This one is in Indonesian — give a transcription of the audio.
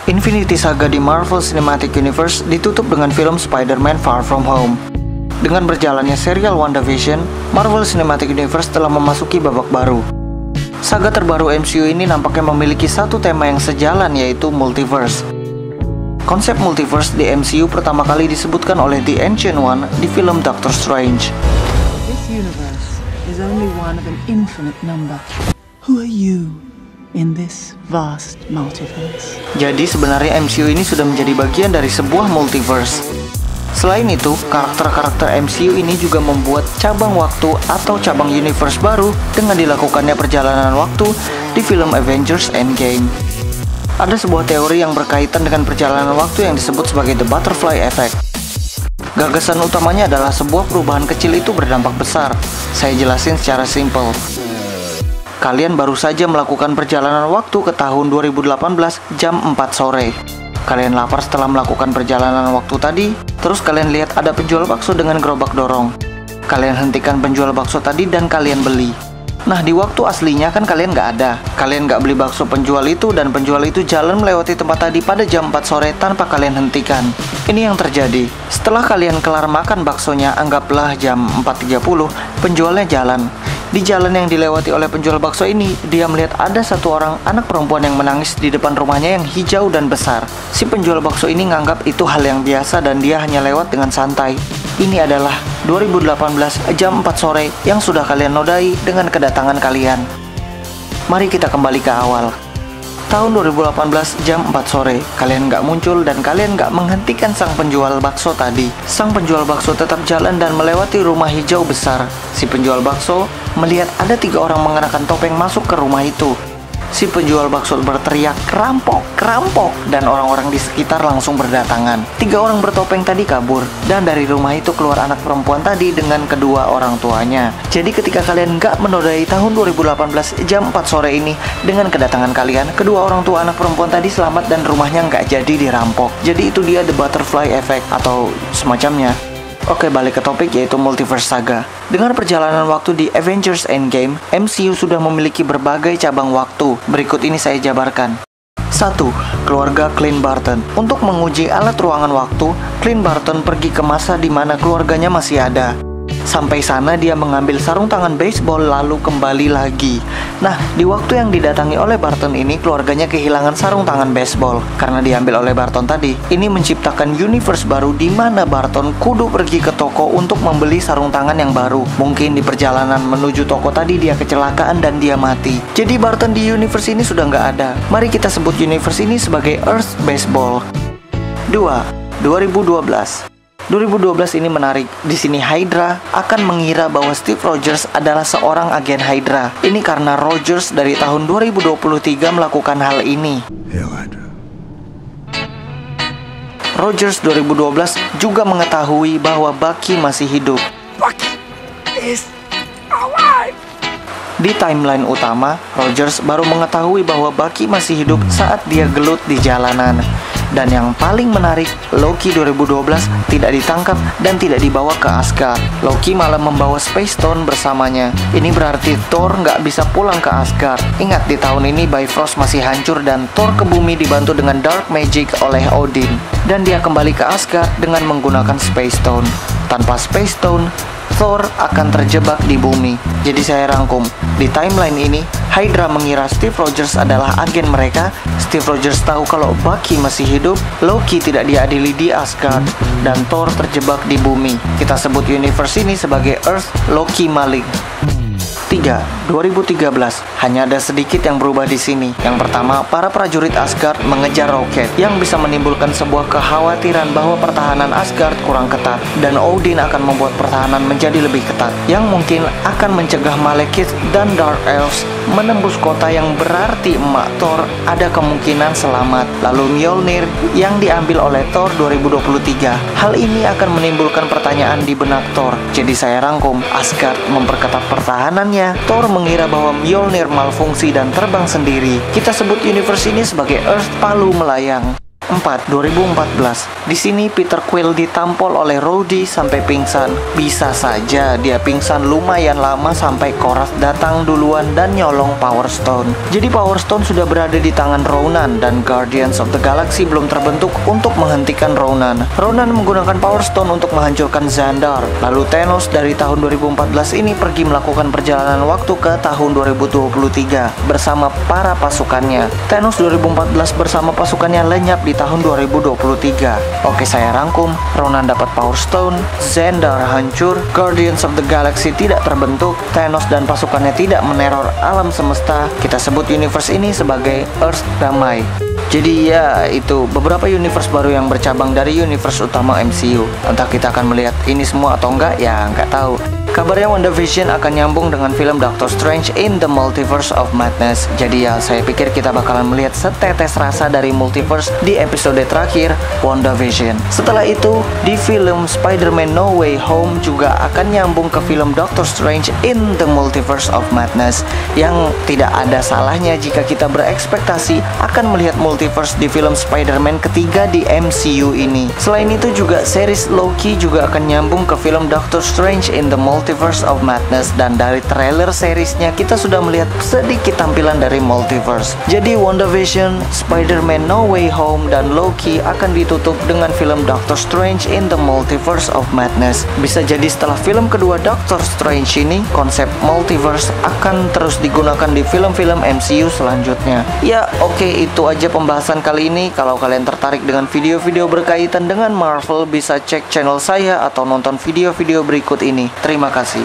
Infinity Saga di Marvel Cinematic Universe ditutup dengan film Spider-Man Far From Home. Dengan berjalannya serial WandaVision, Marvel Cinematic Universe telah memasuki babak baru. Saga terbaru MCU ini nampaknya memiliki satu tema yang sejalan, yaitu multiverse. Konsep multiverse di MCU pertama kali disebutkan oleh The Ancient One di film Doctor Strange. This universe is only one of an infinite number. Who are you in this vast multiverse? Jadi sebenarnya MCU ini sudah menjadi bagian dari sebuah multiverse. Selain itu, karakter-karakter MCU ini juga membuat cabang waktu atau cabang universe baru dengan dilakukannya perjalanan waktu di film Avengers Endgame. Ada sebuah teori yang berkaitan dengan perjalanan waktu yang disebut sebagai The Butterfly Effect. Gagasan utamanya adalah sebuah perubahan kecil itu berdampak besar. Saya jelasin secara simpel. Kalian baru saja melakukan perjalanan waktu ke tahun 2018 jam 4 sore. Kalian lapar setelah melakukan perjalanan waktu tadi, terus kalian lihat ada penjual bakso dengan gerobak dorong. Kalian hentikan penjual bakso tadi dan kalian beli. Nah, di waktu aslinya kan kalian nggak ada. Kalian nggak beli bakso penjual itu dan penjual itu jalan melewati tempat tadi pada jam 4 sore tanpa kalian hentikan. Ini yang terjadi. Setelah kalian kelar makan baksonya, anggaplah jam 4.30, penjualnya jalan. Di jalan yang dilewati oleh penjual bakso ini, dia melihat ada satu orang anak perempuan yang menangis di depan rumahnya yang hijau dan besar. Si penjual bakso ini nganggap itu hal yang biasa dan dia hanya lewat dengan santai. Ini adalah 2018 jam 4 sore yang sudah kalian nodai dengan kedatangan kalian. Mari kita kembali ke awal. Tahun 2018 jam 4 sore, kalian nggak muncul dan kalian nggak menghentikan sang penjual bakso tadi. Sang penjual bakso tetap jalan dan melewati rumah hijau besar. Si penjual bakso melihat ada 3 orang mengenakan topeng masuk ke rumah itu. Si penjual bakso berteriak, "Kerampok, kerampok!" Dan orang-orang di sekitar langsung berdatangan. 3 orang bertopeng tadi kabur, dan dari rumah itu keluar anak perempuan tadi dengan kedua orang tuanya. Jadi ketika kalian nggak menodai tahun 2018 jam 4 sore ini, dengan kedatangan kalian, kedua orang tua anak perempuan tadi selamat dan rumahnya nggak jadi dirampok. Jadi itu dia The Butterfly Effect atau semacamnya. Oke, balik ke topik, yaitu multiverse saga. Dengan perjalanan waktu di Avengers Endgame, MCU sudah memiliki berbagai cabang waktu. Berikut ini saya jabarkan. 1. Keluarga Clint Barton. Untuk menguji alat ruangan waktu, Clint Barton pergi ke masa di mana keluarganya masih ada. Sampai sana dia mengambil sarung tangan baseball lalu kembali lagi. Nah, di waktu yang didatangi oleh Barton ini, keluarganya kehilangan sarung tangan baseball karena diambil oleh Barton tadi. Ini menciptakan universe baru di mana Barton kudu pergi ke toko untuk membeli sarung tangan yang baru. Mungkin di perjalanan menuju toko tadi dia kecelakaan dan dia mati. Jadi Barton di universe ini sudah nggak ada. Mari kita sebut universe ini sebagai Earth Baseball. 2. 2012 ini menarik. Di sini Hydra akan mengira bahwa Steve Rogers adalah seorang agen Hydra. Ini karena Rogers dari tahun 2023 melakukan hal ini. Rogers 2012 juga mengetahui bahwa Bucky masih hidup. Bucky is alive. Di timeline utama, Rogers baru mengetahui bahwa Bucky masih hidup saat dia gelut di jalanan. Dan yang paling menarik, Loki 2012 tidak ditangkap dan tidak dibawa ke Asgard. Loki malah membawa Space Stone bersamanya. Ini berarti Thor nggak bisa pulang ke Asgard. Ingat, di tahun ini Bifrost masih hancur dan Thor ke bumi dibantu dengan Dark Magic oleh Odin. Dan dia kembali ke Asgard dengan menggunakan Space Stone. Tanpa Space Stone, Thor akan terjebak di bumi. Jadi saya rangkum, di timeline ini Hydra mengira Steve Rogers adalah agen mereka. Steve Rogers tahu kalau Bucky masih hidup, Loki tidak diadili di Asgard, dan Thor terjebak di bumi. Kita sebut universe ini sebagai Earth Loki Maling. 3. 2013. Hanya ada sedikit yang berubah di sini. Yang pertama, para prajurit Asgard mengejar Rocket yang bisa menimbulkan sebuah kekhawatiran bahwa pertahanan Asgard kurang ketat dan Odin akan membuat pertahanan menjadi lebih ketat yang mungkin akan mencegah Malekith dan Dark Elves menembus kota yang berarti emak Thor ada kemungkinan selamat. Lalu Mjolnir yang diambil oleh Thor 2023. Hal ini akan menimbulkan pertanyaan di benak Thor. Jadi saya rangkum, Asgard memperketat pertahanannya. Thor mengira bahwa Mjolnir malfungsi dan terbang sendiri. Kita sebut universe ini sebagai Earth Palu Melayang. 4, 2014. Di sini Peter Quill ditampol oleh Rhodey sampai pingsan. Bisa saja dia pingsan lumayan lama sampai Korath datang duluan dan nyolong Power Stone. Jadi Power Stone sudah berada di tangan Ronan dan Guardians of the Galaxy belum terbentuk untuk menghentikan Ronan. Ronan menggunakan Power Stone untuk menghancurkan Xandar. Lalu Thanos dari tahun 2014 ini pergi melakukan perjalanan waktu ke tahun 2023 bersama para pasukannya. Thanos 2014 bersama pasukannya lenyap di tahun 2023. Oke, saya rangkum. Ronan dapat Power Stone, Xandar hancur, Guardians of the Galaxy tidak terbentuk, Thanos dan pasukannya tidak meneror alam semesta. Kita sebut universe ini sebagai Earth damai. Jadi ya, itu beberapa universe baru yang bercabang dari universe utama MCU. Entah kita akan melihat ini semua atau enggak, ya nggak tahu. Kabarnya WandaVision akan nyambung dengan film Doctor Strange in the Multiverse of Madness. Jadi ya, saya pikir kita bakalan melihat setetes rasa dari multiverse di episode terakhir WandaVision. Setelah itu, di film Spider-Man No Way Home juga akan nyambung ke film Doctor Strange in the Multiverse of Madness, yang tidak ada salahnya jika kita berekspektasi akan melihat multiverse di film Spider-Man ketiga di MCU ini. Selain itu juga series Loki juga akan nyambung ke film Doctor Strange in the Multiverse of Madness, dan dari trailer seriesnya kita sudah melihat sedikit tampilan dari multiverse. Jadi WandaVision, Spider-Man No Way Home, dan Loki akan ditutup dengan film Doctor Strange in the Multiverse of Madness. Bisa jadi setelah film kedua Doctor Strange ini, konsep multiverse akan terus digunakan di film-film MCU selanjutnya. Ya oke, itu aja pembahasan kali ini. Kalau kalian tertarik dengan video-video berkaitan dengan Marvel, bisa cek channel saya atau nonton video-video berikut ini. Terima kasih.